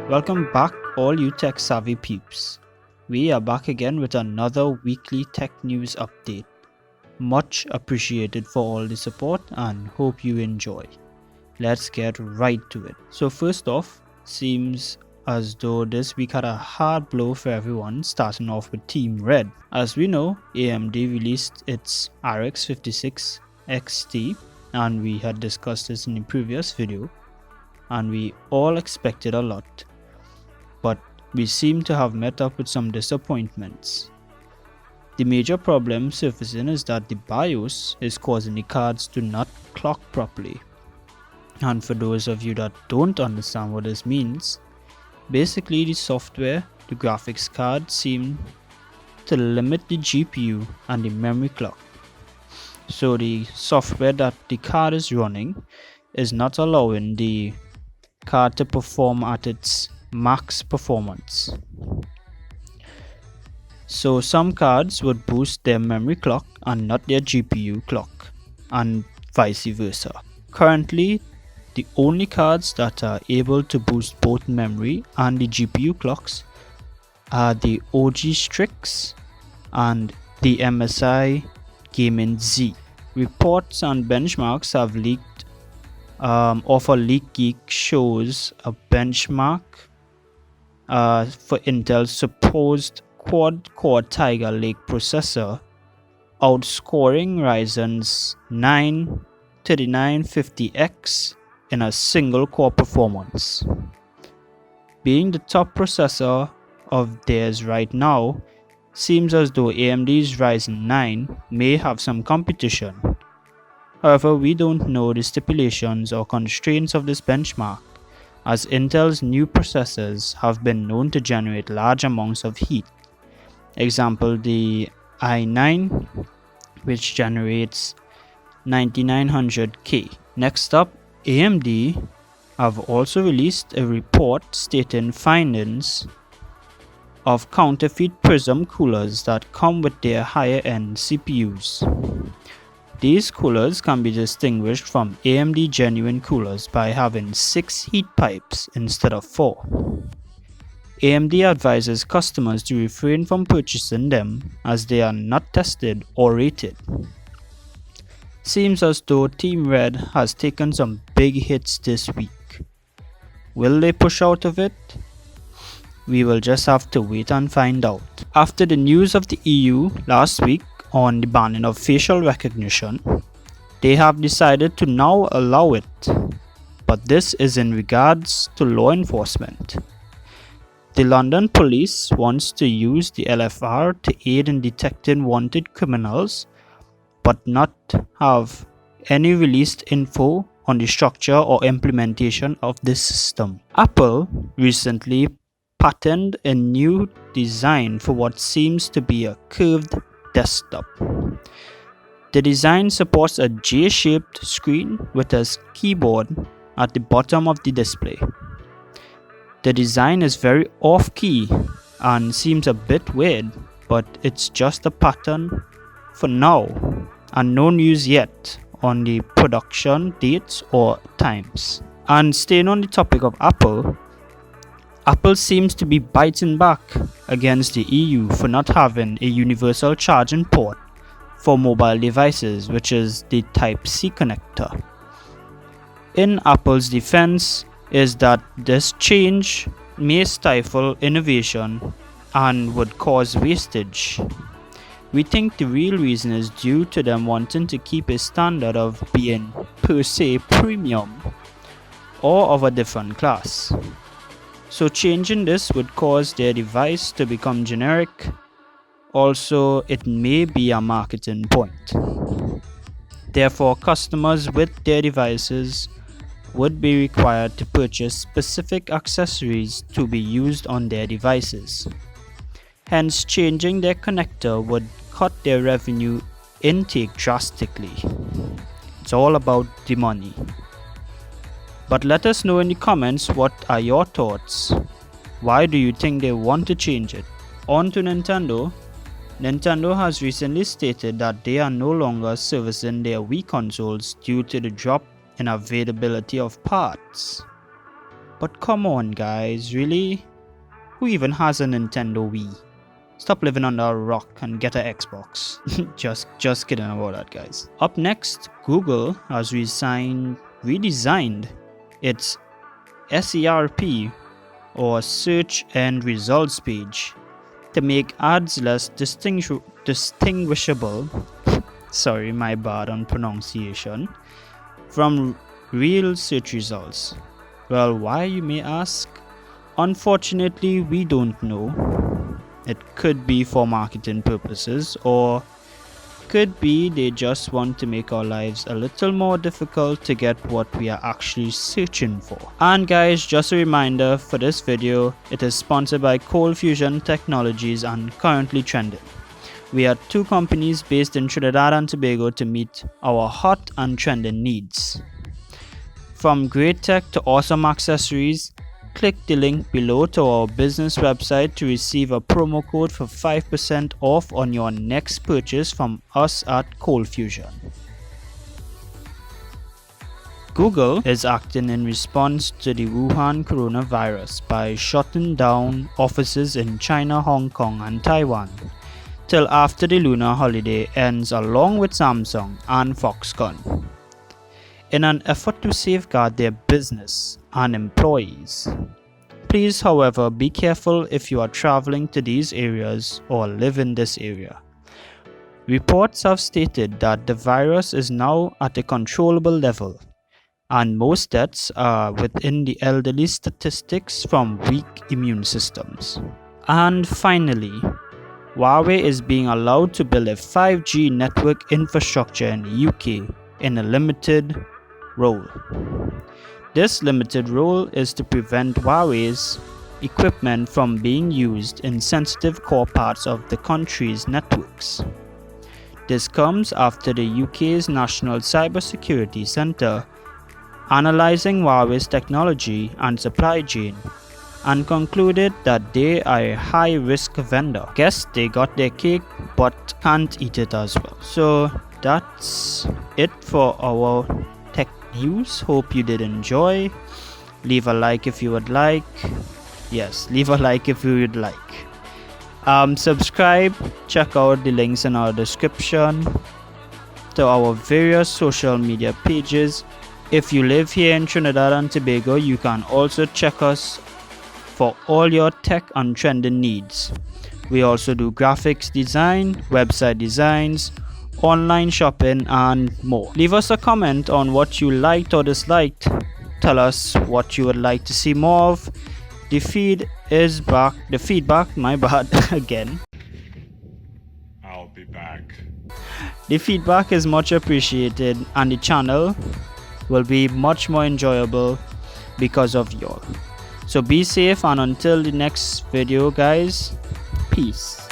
Welcome back, all you tech savvy peeps. We are back again with another weekly tech news update. Much appreciated for all the support and hope you enjoy. Let's get right to it. So, first off, seems as though this week had a hard blow for everyone, starting off with Team Red. As we know, AMD released its RX 56 XT, and we had discussed this in the previous video, and we all expected a lot. But we seem to have met up with some disappointments. The major problem surfacing is that the BIOS is causing the cards to not clock properly. And for those of you that don't understand what this means, basically the software, the graphics card seem to limit the GPU and the memory clock. So the software that the card is running is not allowing the card to perform at its max performance. So some cards would boost their memory clock and not their GPU clock, and vice versa. Currently, the only cards that are able to boost both memory and the GPU clocks are the OG Strix and the MSI Gaming Z. Reports and benchmarks have leaked. Of a Leak Geek shows a benchmark for Intel's supposed quad-core Tiger Lake processor outscoring Ryzen's 9 3950X in a single core performance. Being the top processor of theirs right now, seems as though AMD's Ryzen 9 may have some competition. However, we don't know the stipulations or constraints of this benchmark, as Intel's new processors have been known to generate large amounts of heat. Example, the i9, which generates 9900K. Next up, AMD have also released a report stating findings of counterfeit Prism coolers that come with their higher end CPUs. These coolers can be distinguished from AMD genuine coolers by having 6 heat pipes instead of 4. AMD advises customers to refrain from purchasing them as they are not tested or rated. Seems as though Team Red has taken some big hits this week. Will they push out of it? We will just have to wait and find out. After the news of the EU last week on the banning of facial recognition, they have decided to now allow it, but this is in regards to law enforcement. The London police wants to use the LFR to aid in detecting wanted criminals, but not have any released info on the structure or implementation of this system. Apple recently patented a new design for what seems to be a curved desktop. The design supports a J-shaped screen with a keyboard at the bottom of the display. The design is very off-key and seems a bit weird, but it's just a pattern for now and no news yet on the production dates or times. And staying on the topic of Apple seems to be biting back against the EU for not having a universal charging port for mobile devices, which is the Type-C connector. In Apple's defense is that this change may stifle innovation and would cause wastage. We think the real reason is due to them wanting to keep a standard of being per se premium or of a different class. So changing this would cause their device to become generic. Also, it may be a marketing point. Therefore, customers with their devices would be required to purchase specific accessories to be used on their devices. Hence, changing their connector would cut their revenue intake drastically. It's all about the money. But let us know in the comments what are your thoughts. Why do you think they want to change it? On to Nintendo. Nintendo has recently stated that they are no longer servicing their Wii consoles due to the drop in availability of parts. But come on guys, really? Who even has a Nintendo Wii? Stop living under a rock and get an Xbox. just kidding about that, guys. Up next, Google has redesigned its SERP, or Search End Results page, to make ads less distinguishable sorry, my bad on pronunciation, from real search results. Well, why, you may ask? Unfortunately, we don't know. It could be for marketing purposes, or could be they just want to make our lives a little more difficult to get what we are actually searching for. And guys, just a reminder, for this video, it is sponsored by Cold Fusion Technologies and currently trending. We are two companies based in Trinidad and Tobago to meet our hot and trending needs. From great tech to awesome accessories, click the link below to our business website to receive a promo code for 5% off on your next purchase from us at Cold Fusion. Google is acting in response to the Wuhan coronavirus by shutting down offices in China, Hong Kong and Taiwan till after the lunar holiday ends, along with Samsung and Foxconn, in an effort to safeguard their business and employees. Please, however, be careful if you are traveling to these areas or live in this area. Reports have stated that the virus is now at a controllable level, and most deaths are within the elderly statistics from weak immune systems. And finally, Huawei is being allowed to build a 5G network infrastructure in the UK in a limited role. This limited role is to prevent Huawei's equipment from being used in sensitive core parts of the country's networks. This comes after the UK's National Cybersecurity Centre analysing Huawei's technology and supply chain and concluded that they are a high-risk vendor. Guess they got their cake but can't eat it as well. So that's it for our tech news. Hope you did enjoy. Leave a like if you would like. Yes, leave a like if you would like. Subscribe, check out the links in our description to our various social media pages. If you live here in Trinidad and Tobago, you can also check us for all your tech and trending needs. We also do graphics design, website designs, online shopping and more. Leave us a comment on what you liked or disliked. Tell us what you would like to see more of. The feedback, my bad, again. I'll be back. The feedback is much appreciated and the channel will be much more enjoyable because of y'all. So be safe, and until the next video guys, peace.